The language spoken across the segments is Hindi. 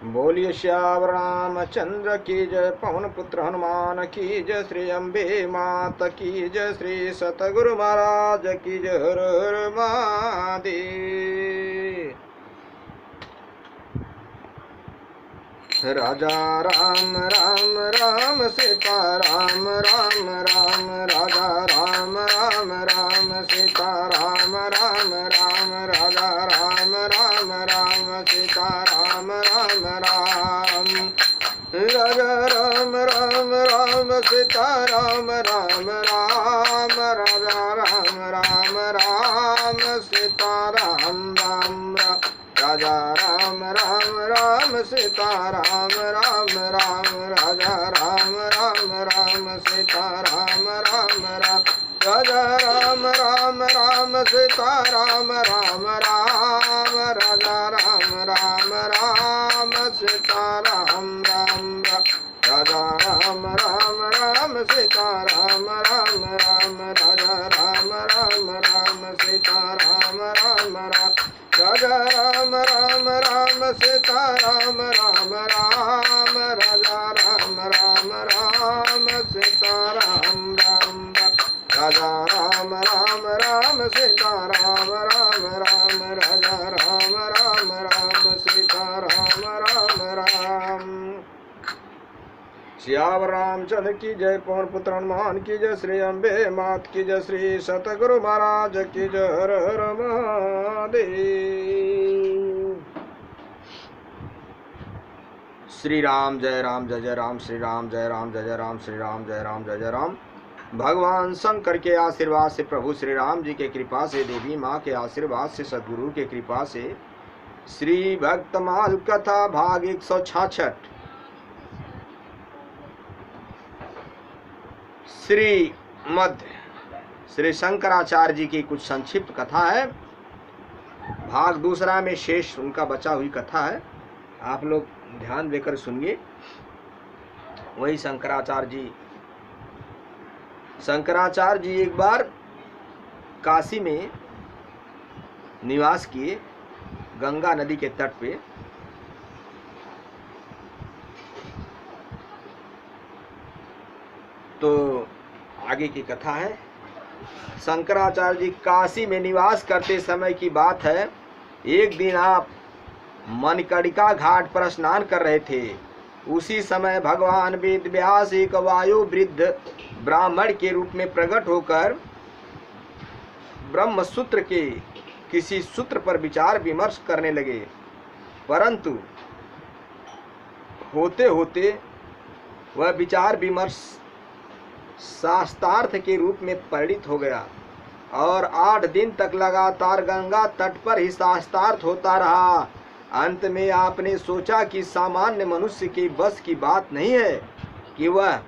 बोलिए श्याम रामचंद्र की जय, पवन पुत्र हनुमान की जय, श्री अम्बे मात की जय, श्री सतगुरु महाराज की जय। हर हर महादेव। राजा राम राम राम सीता राम राम राम, राजा राम राम राम सीता राम राम राम, राजा राम राम राम सीता राम राम राम, राजा राम राम राम सीता राम राम राम, राजा राम राम राम सीता राम राम राम, राजा राम राम राम सीता राम राम राम, राजा राम राम राम सीता राम राम राम, राजा राम राम राम सीता राम राम राम, राजा राम राम राम सीता राम राम राम, राजा राम राम राम सीता राम राम राम, राजा राम राम राम सीता राम राम राम, राजा राम राम राम सीता राम राम राम, राजा राम राम राम सीता राम राम राम, राजा राम राम राम सीता राम राम राम, राजा राम राम राम सीता राम राम राम। श्याम रामचंद्र की जय, पवन पुत्र हनुमान की जय, श्री अम्बे मात की जय, श्री सतगुरु महाराज की जय। हर हर महादेव। श्री राम जय राम जय जय राम, श्री राम जय राम जय जय राम, श्री राम जय राम जय जय राम। भगवान शंकर के आशीर्वाद से, प्रभु श्री राम जी के कृपा से, देवी माँ के आशीर्वाद से, सद्गुरु के कृपा से, श्री भक्तमाल कथा भाग 166 श्री शंकराचार्य जी की कुछ संक्षिप्त कथा है। भाग दूसरा में शेष उनका बचा हुई कथा है, आप लोग ध्यान देकर सुनिए। वही शंकराचार्य जी एक बार काशी में निवास किए, गंगा नदी के तट पे। तो आगे की कथा है। शंकराचार्य जी काशी में निवास करते समय की बात है। एक दिन आप मणिकर्णिका घाट पर स्नान कर रहे थे। उसी समय भगवान वेद व्यास एक वायु वृद्ध ब्राह्मण के रूप में प्रकट होकर ब्रह्म सूत्र के किसी सूत्र पर विचार विमर्श करने लगे, परंतु होते होते वह विचार विमर्श शास्त्रार्थ के रूप में परिणित हो गया और 8 दिन तक लगातार गंगा तट पर ही शास्त्रार्थ होता रहा। अंत में आपने सोचा कि सामान्य मनुष्य के बस की बात नहीं है कि वह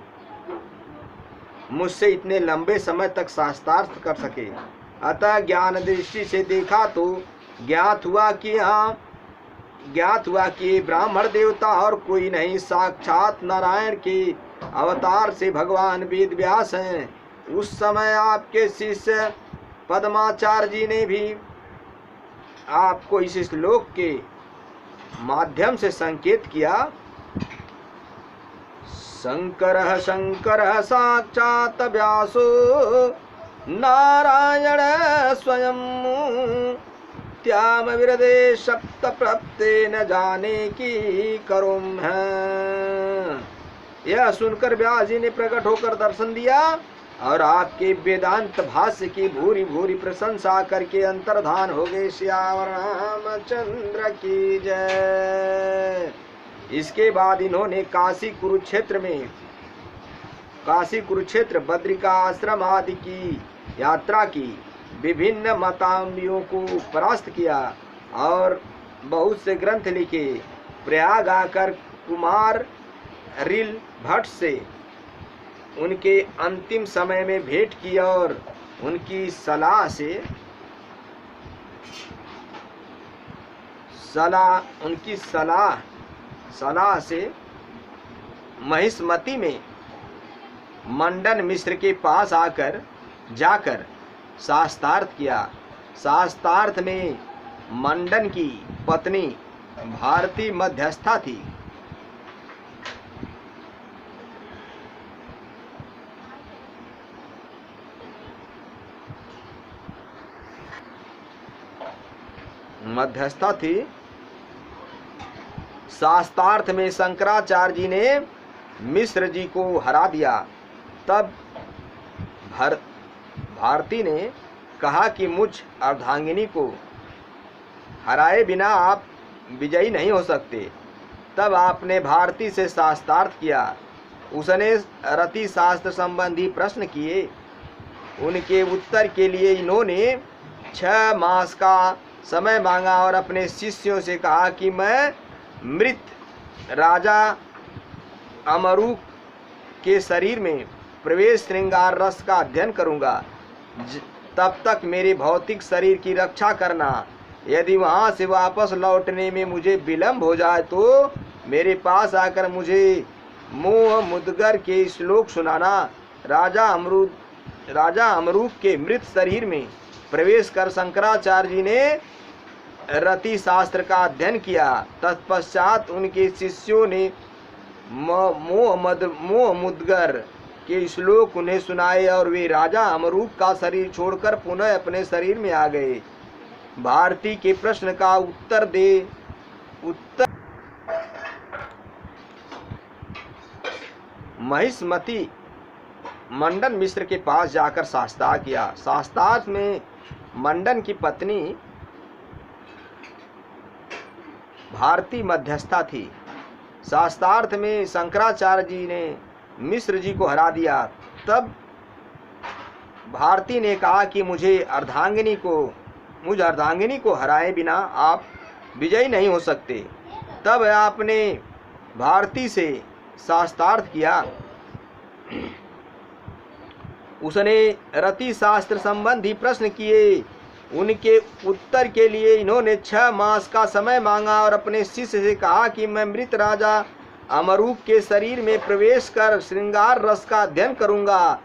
मुझसे इतने लंबे समय तक शास्त्रार्थ कर सके। अतः ज्ञान दृष्टि से देखा तो ज्ञात हुआ कि ब्राह्मण देवता और कोई नहीं, साक्षात नारायण के अवतार से भगवान वेद व्यास हैं। उस समय आपके शिष्य पद्माचार्य जी ने भी आपको इस श्लोक के माध्यम से संकेत किया। शंकर शंकर साक्षात व्यासो नारायण स्वयं, त्याम विरदे सप्त प्रप्ते न जाने की करुम है। यह सुनकर व्यास जी ने प्रकट होकर दर्शन दिया और आपके वेदांत भाष्य की भूरी भूरी प्रशंसा करके अंतर्धान हो गए। श्याम रामचंद्र की जय। इसके बाद इन्होंने काशी कुरुक्षेत्र बद्रिका आश्रम आदि की यात्रा की, विभिन्न मतामियों को परास्त किया और बहुत से ग्रंथ लिखे। प्रयाग आकर कुमार रिल भट्ट से उनके अंतिम समय में भेंट की और उनकी सलाह से महिष्मती में मंडन मिश्र के पास जाकर शास्त्रार्थ किया। शास्त्रार्थ में मंडन की पत्नी भारती मध्यस्था थी। मध्यस्था थी। शास्त्रार्थ में शंकराचार्य जी ने मिश्र जी को हरा दिया। तब भारती ने कहा कि मुझ अर्धांगिनी को हराए बिना आप विजयी नहीं हो सकते। तब आपने भारती से शास्त्रार्थ किया। उसने रति शास्त्र संबंधी प्रश्न किए। उनके उत्तर के लिए इन्होंने 6 मास का समय मांगा और अपने शिष्यों से कहा कि मैं मृत राजा अमरूक के शरीर में प्रवेश श्रृंगार रस का अध्ययन करूंगा। तब तक मेरे भौतिक शरीर की रक्षा करना। यदि वहां से वापस लौटने में मुझे विलंब हो जाए तो मेरे पास आकर मुझे मोह मुद्गर के श्लोक सुनाना। राजा अमरूक के मृत शरीर में प्रवेश कर शंकराचार्य जी ने रति शास्त्र का अध्ययन किया। तत्पश्चात उनके शिष्यों ने मोह मुद्गर के श्लोक उन्हें सुनाए और वे राजा अमरूक का शरीर छोड़कर पुनः अपने शरीर में आ गए। भारती के प्रश्न का उत्तर महिष्मती मंडन मिश्र के पास जाकर शास्त्रार्थ किया। शास्त्रार्थ में मंडन की पत्नी भारती मध्यस्था थी। शास्त्रार्थ में शंकराचार्य जी ने मिश्र जी को हरा दिया। तब भारती ने कहा कि मुझ अर्धांगिनी को हराए बिना आप विजयी नहीं हो सकते। तब आपने भारती से शास्त्रार्थ किया। उसने रति शास्त्र संबंधी प्रश्न किए। उनके उत्तर के लिए इन्होंने 6 मास का समय मांगा और अपने शिष्य से कहा कि मैं मृत राजा अमरूक के शरीर में प्रवेश कर श्रृंगार रस का अध्ययन करूंगा।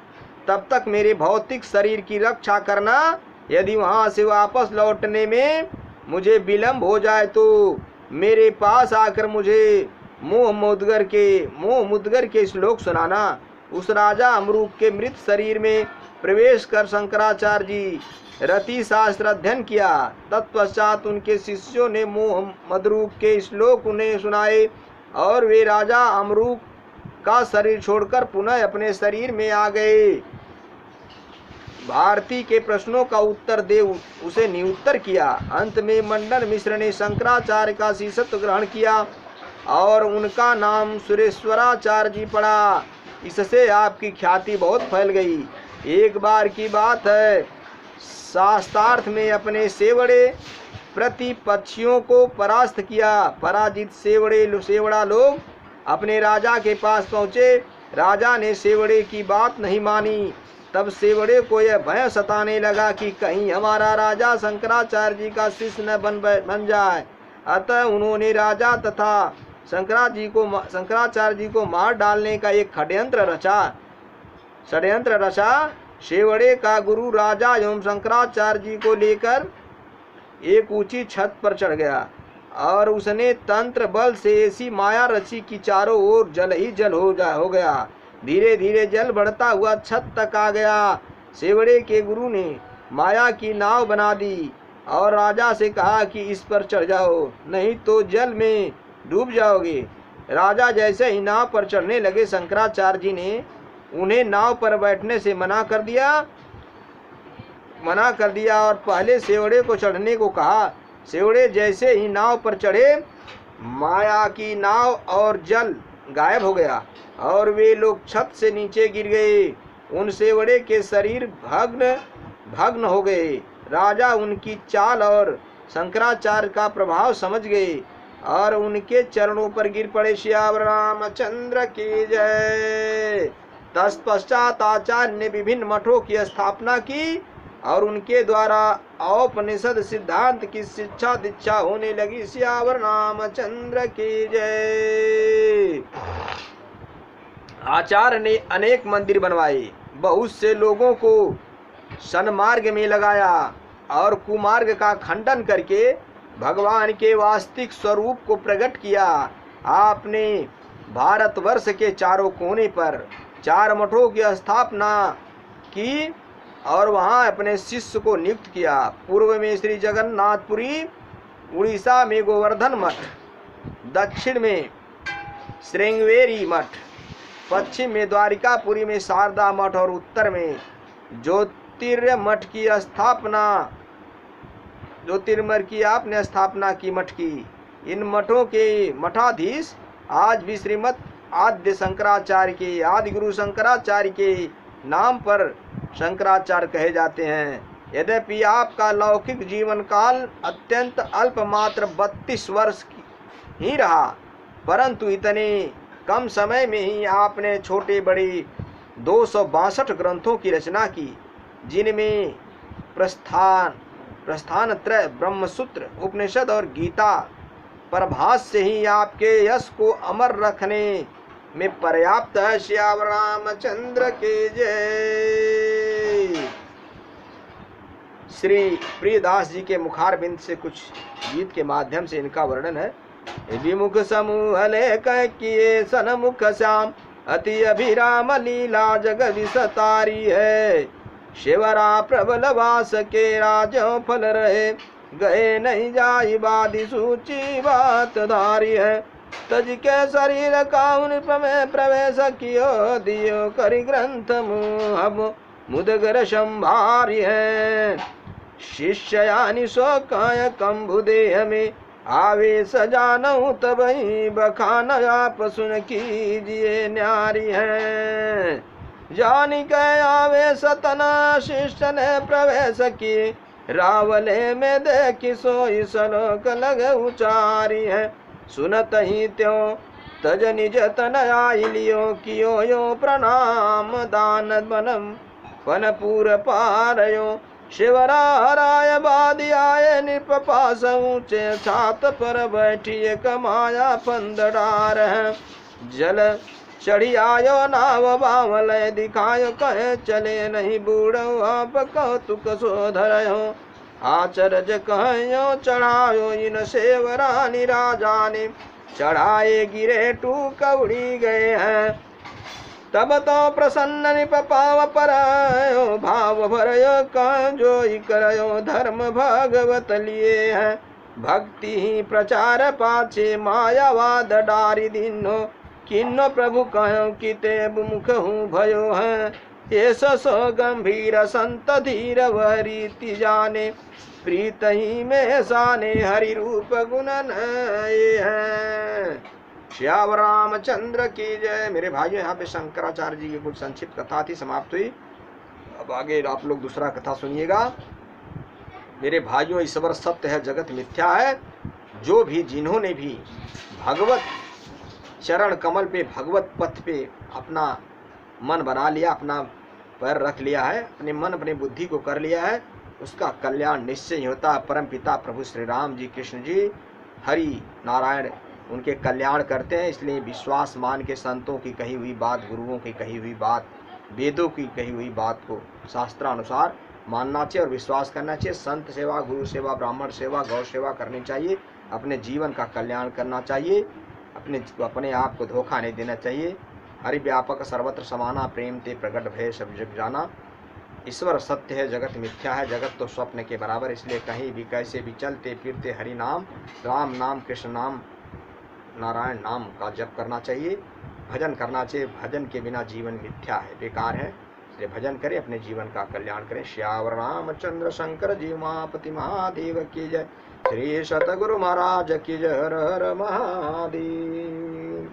तब तक मेरे भौतिक शरीर की रक्षा करना। यदि वहां से वापस लौटने में मुझे विलंब हो जाए तो मेरे पास आकर मुझे मोह मुद्गर के श्लोक सुनाना। उस राजा अमरूक के मृत शरीर में प्रवेश कर शंकराचार्य जी रति शास्त्र अध्ययन किया। तत्पश्चात उनके शिष्यों ने मोह मद्रूक के श्लोक उन्हें सुनाए और वे राजा अमरूक का शरीर छोड़कर पुनः अपने शरीर में आ गए। भारती के प्रश्नों का उत्तर दे उसे निरुत्तर किया। अंत में मंडन मिश्र ने शंकराचार्य का शिष्यत्व ग्रहण किया और उनका नाम सुरेश्वराचार्य जी पड़ा। इससे आपकी ख्याति बहुत फैल गई। एक बार की बात है, शास्त्रार्थ में अपने सेवड़े प्रतिपक्षियों को परास्त किया। पराजित सेवड़ा लोग अपने राजा के पास पहुँचे। राजा ने सेवड़े की बात नहीं मानी। तब सेवड़े को यह भय सताने लगा कि कहीं हमारा राजा शंकराचार्य जी का शिष्य न बन जाए। अतः उन्होंने राजा तथा शंकराचार्य जी को मार डालने का एक षड्यंत्र रचा। सेवड़े का गुरु राजा एवं शंकराचार्य जी को लेकर एक ऊंची छत पर चढ़ गया और उसने तंत्र बल से ऐसी माया रची कि चारों ओर जल ही जल हो गया। धीरे धीरे जल बढ़ता हुआ छत तक आ गया। सेवड़े के गुरु ने माया की नाव बना दी और राजा से कहा कि इस पर चढ़ जाओ, नहीं तो जल में डूब जाओगे। राजा जैसे ही नाव पर चढ़ने लगे, शंकराचार्य जी ने उन्हें नाव पर बैठने से मना कर दिया और पहले सेवड़े को चढ़ने को कहा। सेवड़े जैसे ही नाव पर चढ़े, माया की नाव और जल गायब हो गया और वे लोग छत से नीचे गिर गए। उन सेवड़े के शरीर भग्न हो गए। राजा उनकी चाल और शंकराचार्य का प्रभाव समझ गए और उनके चरणों पर गिर पड़े। श्याम रामचंद्र की जय। तत्पश्चात आचार्य ने विभिन्न मठों की स्थापना की और उनके द्वारा औपनिषद सिद्धांत की शिक्षा दीक्षा होने लगी। श्याम रामचंद्र की जय। आचार्य ने अनेक मंदिर बनवाए, बहुत से लोगों को सन्मार्ग में लगाया और कुमार्ग का खंडन करके भगवान के वास्तविक स्वरूप को प्रकट किया। आपने भारतवर्ष के चारों कोने पर 4 मठों की स्थापना की और वहां अपने शिष्य को नियुक्त किया। पूर्व में श्री जगन्नाथपुरी, उड़ीसा में गोवर्धन मठ, दक्षिण में श्रृंगेरी मठ, पश्चिम में द्वारिकापुरी में शारदा मठ और उत्तर में ज्योतिर्मठ की स्थापना, ज्योतिर्मठ की आपने स्थापना की मठ की। इन मठों के मठाधीश आज भी श्रीमद आद्य शंकराचार्य के, आदि गुरु शंकराचार्य के नाम पर शंकराचार्य कहे जाते हैं। यद्यपि आपका लौकिक जीवन काल अत्यंत अल्प, मात्र 32 वर्ष ही रहा, परंतु इतने कम समय में ही आपने छोटे बड़े 262 ग्रंथों की रचना की, जिनमें प्रस्थानत्रय, ब्रह्मसूत्र, उपनिषद और गीता प्रभाष्य ही आपके यश को अमर रखने में पर्याप्त है। श्याम रामचंद्र के जय। श्री प्रियदास जी के मुखारबिंद से कुछ गीत के माध्यम से इनका वर्णन है। विमुख समूह लेख किए सनमुख श्याम, अति अभिराम लीला जग विसतारी है। शिवरा प्रबल वास के राजों फल रहे, गए नहीं जाई बादी सूची बात धारी है। तज के शरीर का में प्रवेश कियो, दियो करि ग्रंथ मुह मुदगर संभारी है। शिष्य यानी सो काय कंभु देह में, आवे सजानऊ तब ही बखान आप सुन कीजिए न्यारी है। जानी के आवे सतना शिष्य ने प्रवेश किए, रावले में देखी सोई सलोक लग उचारी है। सुनत ही त्यों तज निज तन आई लियो, कियो यो प्रणाम दान बनम पनपुर पारयो। शिवरा हराय बादी आये नृप पास, ऊंचे छात पर बैठिए कमाया फंदडार है। जल चढ़ी आयो नाव बावल दिखायो, कहे चले नहीं बूढ़ो आप कौतुक सोधरयो। आचरज कहो चढ़ायो इन सेवरानी, राजा ने चढ़ाए गिरे टू कौड़ी गए हैं। तब तो प्रसन्न निप पाव पर भाव भरयो, कह जोई करयो धर्म भगवत लिए है। भक्ति ही प्रचार पाछे मायावाद डारी दिनो, किन्नो प्रभु कहो किते मुख हूँ भयो है। ये सो गंभीर संत धीर वरीति जाने, प्रीत ही में साने हरि रूप गुण नए हैं। श्याम रामचंद्र की जय। मेरे भाइयों, यहाँ पे शंकराचार्य जी की कुछ संक्षिप्त कथा थी, समाप्त हुई। अब आगे आप लोग दूसरा कथा सुनिएगा। मेरे भाइयों, ईश्वर सत्य है, जगत मिथ्या है। जो भी जिन्होंने भी भगवत चरण कमल पे, भगवत पथ पे अपना मन बना लिया, अपना पैर रख लिया है, अपने मन अपनी बुद्धि को कर लिया है, उसका कल्याण निश्चय ही होता है। परम पिता प्रभु श्री राम जी, कृष्ण जी, हरि नारायण उनके कल्याण करते हैं। इसलिए विश्वास मान के संतों की कही हुई बात, गुरुओं की कही हुई बात, वेदों की कही हुई बात को शास्त्रानुसार मानना चाहिए और विश्वास करना चाहिए। संत सेवा, गुरु सेवा, ब्राह्मण सेवा, गौ सेवा करनी चाहिए। अपने जीवन का कल्याण करना चाहिए। अपने आप को धोखा नहीं देना चाहिए। हरि व्यापक सर्वत्र समाना, प्रेम ते प्रकट भय सब जग जाना। ईश्वर सत्य है, जगत मिथ्या है। जगत तो स्वप्न के बराबर। इसलिए कहीं भी कैसे भी चलते फिरते हरि नाम, राम नाम, कृष्ण नाम, नारायण नाम का जप करना चाहिए, भजन करना चाहिए। भजन के बिना जीवन मिथ्या है, बेकार है। इसलिए भजन करें, अपने जीवन का कल्याण करें। श्याम रामचंद्र शंकर जी उमापति महादेव की जय। श्री सतगुरु महाराज की जय। हर हर महादेव।